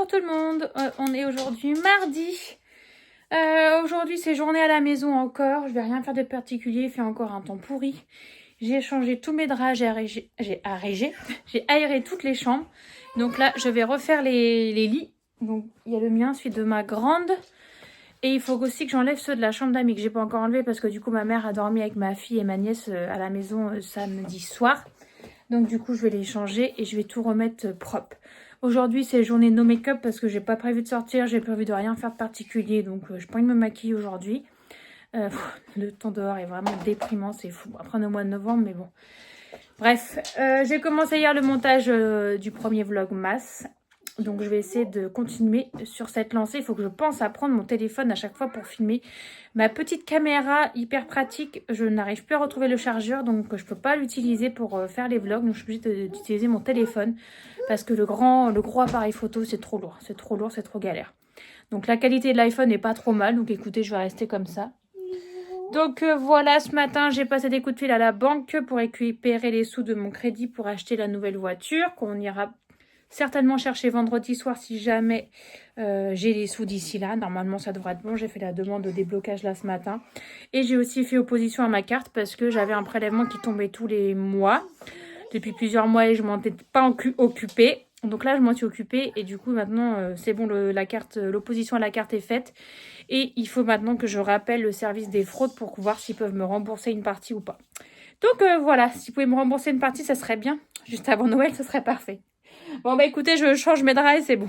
Bonjour tout le monde, on est aujourd'hui mardi. Aujourd'hui c'est journée à la maison encore, je vais rien faire de particulier, il fait encore un temps pourri. J'ai changé tous mes draps, j'ai aéré toutes les chambres. Donc là je vais refaire les lits. Donc il y a le mien, celui de ma grande. Et il faut aussi que j'enlève ceux de la chambre d'amis que j'ai pas encore enlevé parce que du coup ma mère a dormi avec ma fille et ma nièce à la maison samedi soir. Donc du coup je vais les changer et je vais tout remettre propre. Aujourd'hui c'est journée no make-up parce que j'ai pas prévu de sortir, j'ai prévu de rien faire de particulier. Donc je pas envie de me maquiller aujourd'hui. Le temps dehors est vraiment déprimant, c'est fou. Après on est au mois de novembre mais bon. Bref, j'ai commencé hier le montage du premier vlogmas. Donc je vais essayer de continuer sur cette lancée. Il faut que je pense à prendre mon téléphone à chaque fois pour filmer. Ma petite caméra hyper pratique, je n'arrive plus à retrouver le chargeur. Donc je ne peux pas l'utiliser pour faire les vlogs. Donc je suis obligée d'utiliser mon téléphone. Parce que le gros appareil photo c'est trop lourd. C'est trop lourd, c'est trop galère. Donc la qualité de l'iPhone n'est pas trop mal. Donc écoutez, je vais rester comme ça. Donc voilà, ce matin j'ai passé des coups de fil à la banque pour récupérer les sous de mon crédit pour acheter la nouvelle voiture qu'on ira certainement chercher vendredi soir si jamais j'ai les sous d'ici là. Normalement, ça devrait être bon. J'ai fait la demande de déblocage là ce matin. Et j'ai aussi fait opposition à ma carte parce que j'avais un prélèvement qui tombait tous les mois. Depuis plusieurs mois et je m'en étais pas occupée. Donc là, je m'en suis occupée et du coup, maintenant, c'est bon, l'opposition à la carte est faite. Et il faut maintenant que je rappelle le service des fraudes pour voir s'ils peuvent me rembourser une partie ou pas. Donc voilà, si vous pouvez me rembourser une partie, ça serait bien. Juste avant Noël, ça serait parfait. Bon bah écoutez, je change mes draps et c'est bon.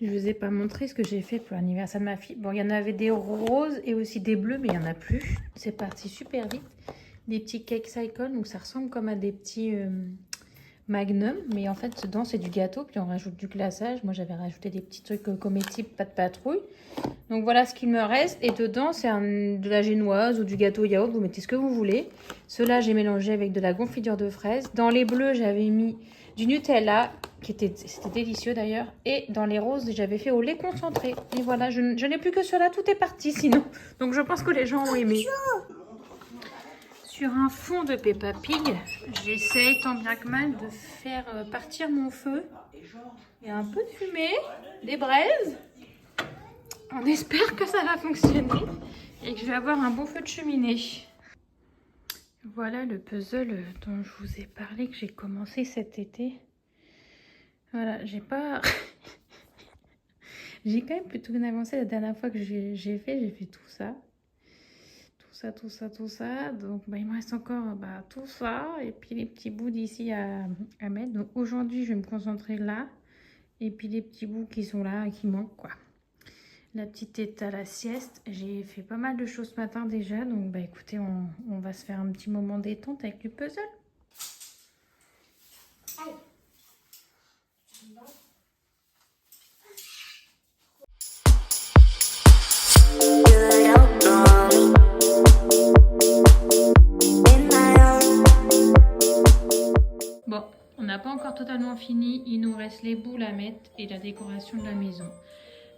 Je vous ai pas montré ce que j'ai fait pour l'anniversaire de ma fille. Bon, il y en avait des roses et aussi des bleus, mais il n'y en a plus. C'est parti super vite. Des petits cake cycle, donc ça ressemble comme à des petits magnum. Mais en fait, dedans, c'est du gâteau, puis on rajoute du glaçage. Moi, j'avais rajouté des petits trucs comestibles, pas de patrouille. Donc voilà ce qu'il me reste. Et dedans, c'est de la génoise ou du gâteau yaourt. Vous mettez ce que vous voulez. Ceux-là, j'ai mélangé avec de la confiture de fraises. Dans les bleus, j'avais mis du Nutella, c'était délicieux d'ailleurs. Et dans les roses, j'avais fait au lait concentré. Et voilà, je n'ai plus que cela. Tout est parti sinon. Donc je pense que les gens ont aimé. Sur un fond de Peppa Pig, j'essaye tant bien que mal de faire partir mon feu. Il y a un peu de fumée, des braises. On espère que ça va fonctionner et que je vais avoir un bon feu de cheminée. Voilà le puzzle dont je vous ai parlé, que j'ai commencé cet été. Voilà, j'ai pas... j'ai quand même plutôt bien avancé la dernière fois que j'ai fait tout ça. Tout ça. Donc bah, il me reste encore tout ça et puis les petits bouts d'ici à mettre. Donc aujourd'hui, je vais me concentrer là. Et puis les petits bouts qui sont là et qui manquent quoi. La petite est à la sieste. J'ai fait pas mal de choses ce matin déjà. Donc bah écoutez, on va se faire un petit moment détente avec le puzzle. Bon, on n'a pas encore totalement fini. Il nous reste les boules à mettre et la décoration de la maison.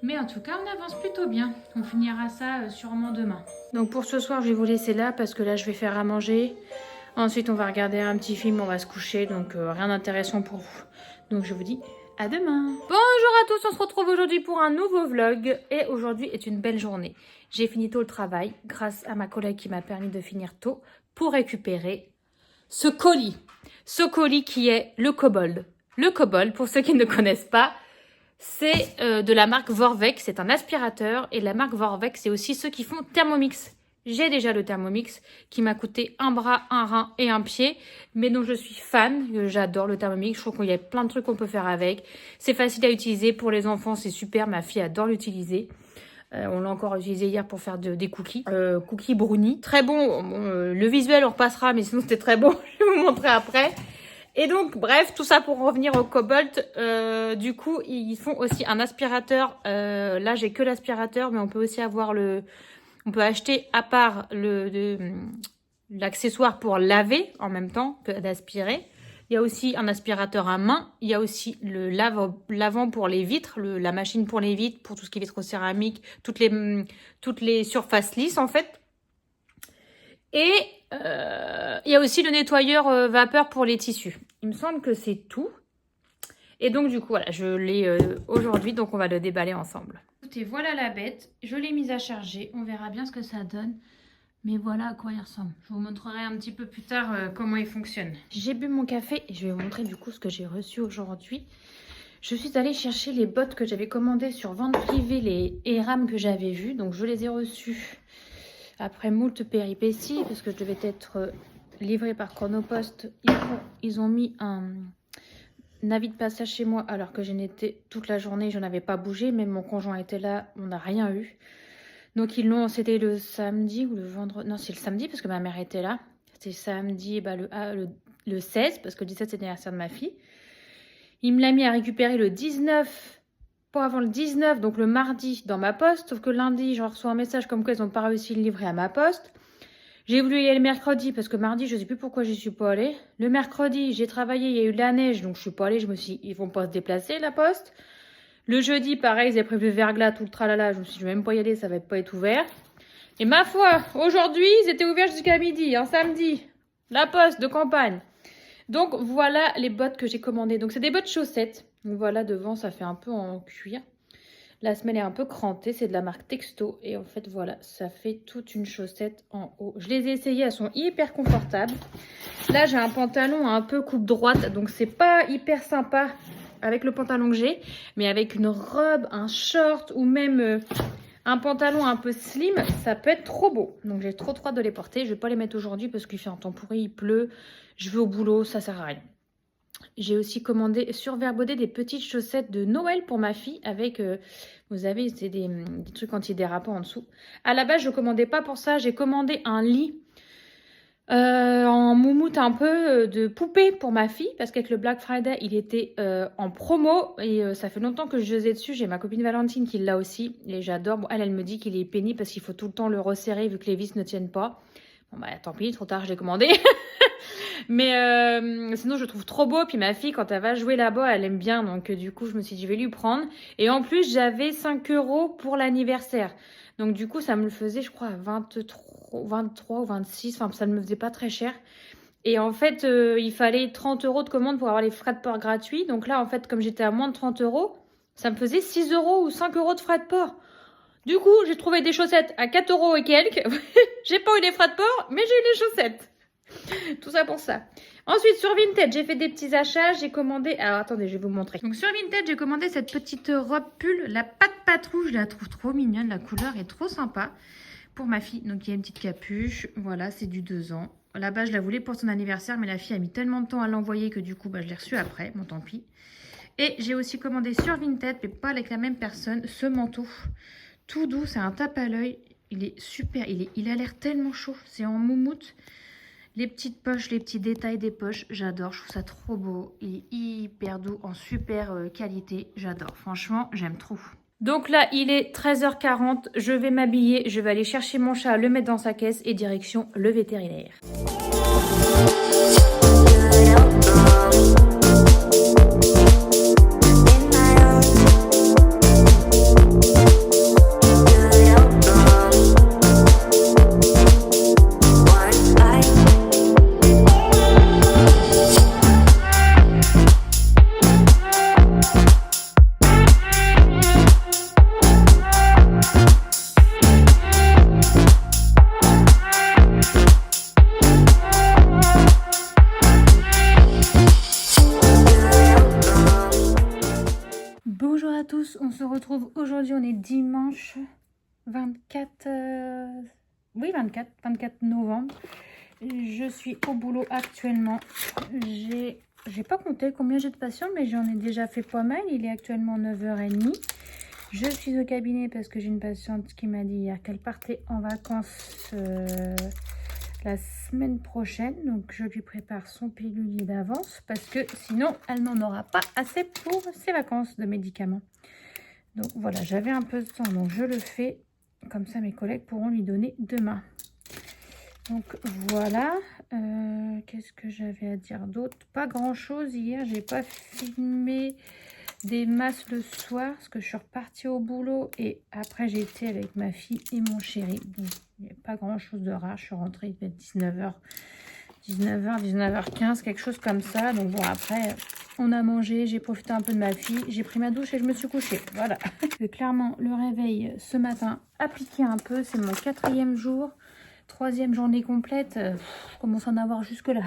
Mais en tout cas, on avance plutôt bien. On finira ça sûrement demain. Donc pour ce soir, je vais vous laisser là parce que là, je vais faire à manger. Ensuite, on va regarder un petit film, on va se coucher. Donc rien d'intéressant pour vous. Donc je vous dis à demain. Bonjour à tous, on se retrouve aujourd'hui pour un nouveau vlog. Et aujourd'hui est une belle journée. J'ai fini tôt le travail grâce à ma collègue qui m'a permis de finir tôt pour récupérer ce colis. Ce colis qui est le Kobold. Le Kobold, pour ceux qui ne connaissent pas, c'est de la marque Vorwerk. C'est un aspirateur. Et la marque Vorwerk, c'est aussi ceux qui font Thermomix. J'ai déjà le Thermomix qui m'a coûté un bras, un rein et un pied. Mais dont je suis fan. J'adore le Thermomix. Je trouve qu'il y a plein de trucs qu'on peut faire avec. C'est facile à utiliser. Pour les enfants, c'est super. Ma fille adore l'utiliser. On l'a encore utilisé hier pour faire des cookies. Cookies brownie. Très bon. Le visuel, on repassera. Mais sinon, c'était très bon. Je vais vous montrer après. Et donc, bref, tout ça pour revenir au Kobold. Du coup, ils font aussi un aspirateur. Là, j'ai que l'aspirateur, mais on peut aussi avoir on peut acheter à part l'accessoire pour laver en même temps que d'aspirer. Il y a aussi un aspirateur à main. Il y a aussi le lavant pour les vitres, la machine pour les vitres, pour tout ce qui est vitrocéramique, toutes les surfaces lisses en fait. Et il y a aussi le nettoyeur vapeur pour les tissus. Il me semble que c'est tout. Et donc du coup, voilà, je l'ai aujourd'hui, donc on va le déballer ensemble. Écoutez, voilà la bête. Je l'ai mise à charger. On verra bien ce que ça donne. Mais voilà à quoi il ressemble. Je vous montrerai un petit peu plus tard comment il fonctionne. J'ai bu mon café et je vais vous montrer du coup ce que j'ai reçu aujourd'hui. Je suis allée chercher les bottes que j'avais commandées sur vente privée, les ERAM que j'avais vues. Donc je les ai reçues après moult péripéties parce que je devais être livrée par Chronopost. Ils ont mis un avis de passage chez moi alors que je n'étais toute la journée, je n'avais pas bougé. Même mon conjoint était là, on n'a rien eu. Donc ils l'ont, c'était le samedi ou le vendredi. Non, c'est le samedi parce que ma mère était là. C'était samedi, le 16 parce que le 17 c'est l'anniversaire de ma fille. Il me l'a mis à récupérer le 19, pas avant le 19, donc le mardi dans ma poste. Sauf que lundi, je reçois un message comme quoi ils n'ont pas réussi à le livrer à ma poste. J'ai voulu y aller le mercredi parce que mardi, je ne sais plus pourquoi j'y suis pas allée. Le mercredi, j'ai travaillé, il y a eu de la neige, donc je suis pas allée. Je me suis dit, ils vont pas se déplacer la poste. Le jeudi, pareil, ils avaient prévu le verglas, tout le tralala. Je me suis dit, je vais même pas y aller, ça va pas être ouvert. Et ma foi, aujourd'hui, ils étaient ouverts jusqu'à midi, un samedi. La poste de campagne. Donc voilà les bottes que j'ai commandées. Donc c'est des bottes chaussettes. Donc voilà, devant, ça fait un peu en cuir. La semelle est un peu crantée, c'est de la marque Texto. Et en fait, voilà, ça fait toute une chaussette en haut. Je les ai essayées, elles sont hyper confortables. Là, j'ai un pantalon un peu coupe droite, donc c'est pas hyper sympa avec le pantalon que j'ai. Mais avec une robe, un short ou même un pantalon un peu slim, ça peut être trop beau. Donc j'ai trop hâte de les porter. Je vais pas les mettre aujourd'hui parce qu'il fait un temps pourri, il pleut. Je vais au boulot, ça sert à rien. J'ai aussi commandé sur Verbaudet des petites chaussettes de Noël pour ma fille avec, vous savez, c'est des trucs antidérapants en dessous. À la base, je ne commandais pas pour ça. J'ai commandé un lit en moumoute un peu de poupée pour ma fille parce qu'avec le Black Friday, il était en promo et ça fait longtemps que je faisais dessus. J'ai ma copine Valentine qui l'a aussi et j'adore. Bon, elle me dit qu'il est pénible parce qu'il faut tout le temps le resserrer vu que les vis ne tiennent pas. Bon, bah tant pis, trop tard, je l'ai commandé. Mais sinon, je le trouve trop beau. Puis ma fille, quand elle va jouer là-bas, elle aime bien. Donc, du coup, je me suis dit, je vais lui prendre. Et en plus, j'avais 5 € pour l'anniversaire. Donc, du coup, ça me le faisait, je crois, à 23 ou 26. Enfin, ça ne me faisait pas très cher. Et en fait, il fallait 30 € de commande pour avoir les frais de port gratuits. Donc là, en fait, comme j'étais à moins de 30 €, ça me faisait 6 € ou 5 € de frais de port. Du coup, j'ai trouvé des chaussettes à 4 € et quelques. J'ai pas eu les frais de port, mais j'ai eu les chaussettes. Tout ça pour ça. Ensuite, sur Vinted, j'ai fait des petits achats. J'ai commandé... Alors, attendez, je vais vous montrer. Donc, sur Vinted, j'ai commandé cette petite robe pull. La patte patrouille, je la trouve trop mignonne. La couleur est trop sympa pour ma fille. Donc, il y a une petite capuche. Voilà, c'est du 2 ans. Là-bas, je la voulais pour son anniversaire, mais la fille a mis tellement de temps à l'envoyer que du coup, je l'ai reçue après. Bon, tant pis. Et j'ai aussi commandé sur Vinted, mais pas avec la même personne, ce manteau. Tout doux, c'est un tape à l'œil. Il est super, il a l'air tellement chaud. C'est en moumoute. Les petites poches, les petits détails des poches, j'adore. Je trouve ça trop beau. Il est hyper doux, en super qualité. J'adore. Franchement, j'aime trop. Donc là, il est 13h40. Je vais m'habiller. Je vais aller chercher mon chat, le mettre dans sa caisse et direction le vétérinaire. Bonjour à tous, on se retrouve aujourd'hui, on est dimanche 24 novembre. Je suis au boulot actuellement. J'ai pas compté combien j'ai de patients, mais j'en ai déjà fait pas mal. Il est actuellement 9h30. Je suis au cabinet parce que j'ai une patiente qui m'a dit hier qu'elle partait en vacances la semaine prochaine. Donc je lui prépare son pilulier d'avance parce que sinon elle n'en aura pas assez pour ses vacances de médicaments. Donc voilà, j'avais un peu de temps, donc je le fais. Comme ça mes collègues pourront lui donner demain. Donc voilà, qu'est-ce que j'avais à dire d'autre? Pas grand chose hier, j'ai pas filmé des masses le soir parce que je suis repartie au boulot et après j'ai été avec ma fille et mon chéri. Donc il n'y a pas grand chose de rare, je suis rentrée, il devait être 19h, 19h, 19h15, quelque chose comme ça. Donc bon, après, on a mangé, j'ai profité un peu de ma fille, j'ai pris ma douche et je me suis couchée. Voilà. Clairement, le réveil ce matin a piqué un peu. C'est mon 4e jour, 3e journée complète. Je commence à en avoir jusque-là.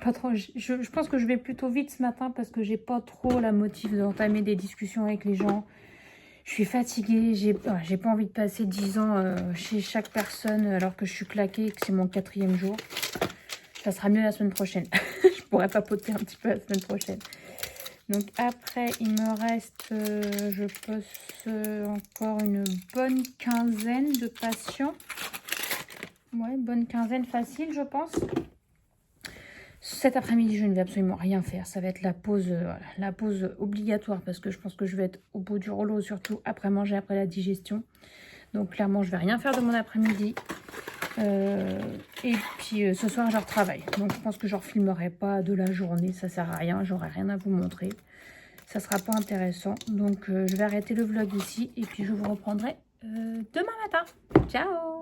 Pas trop, je pense que je vais plutôt vite ce matin parce que j'ai pas trop la motive d'entamer des discussions avec les gens. Je suis fatiguée, j'ai pas envie de passer 10 ans chez chaque personne alors que je suis claquée et que c'est mon 4e jour. Ça sera mieux la semaine prochaine. Je pourrais papoter un petit peu la semaine prochaine. Donc après, il me reste, je pense, encore une bonne quinzaine de patients. Ouais, bonne quinzaine facile, je pense. Cet après-midi, je ne vais absolument rien faire. Ça va être la pause, voilà, la pause obligatoire parce que je pense que je vais être au bout du rouleau, surtout après manger, après la digestion. Donc clairement, je vais rien faire de mon après-midi. Et puis ce soir, je retravaille. Donc je pense que je ne refilmerai pas de la journée. Ça sert à rien. J'aurai rien à vous montrer. Ça sera pas intéressant. Donc je vais arrêter le vlog ici et puis je vous reprendrai demain matin. Ciao!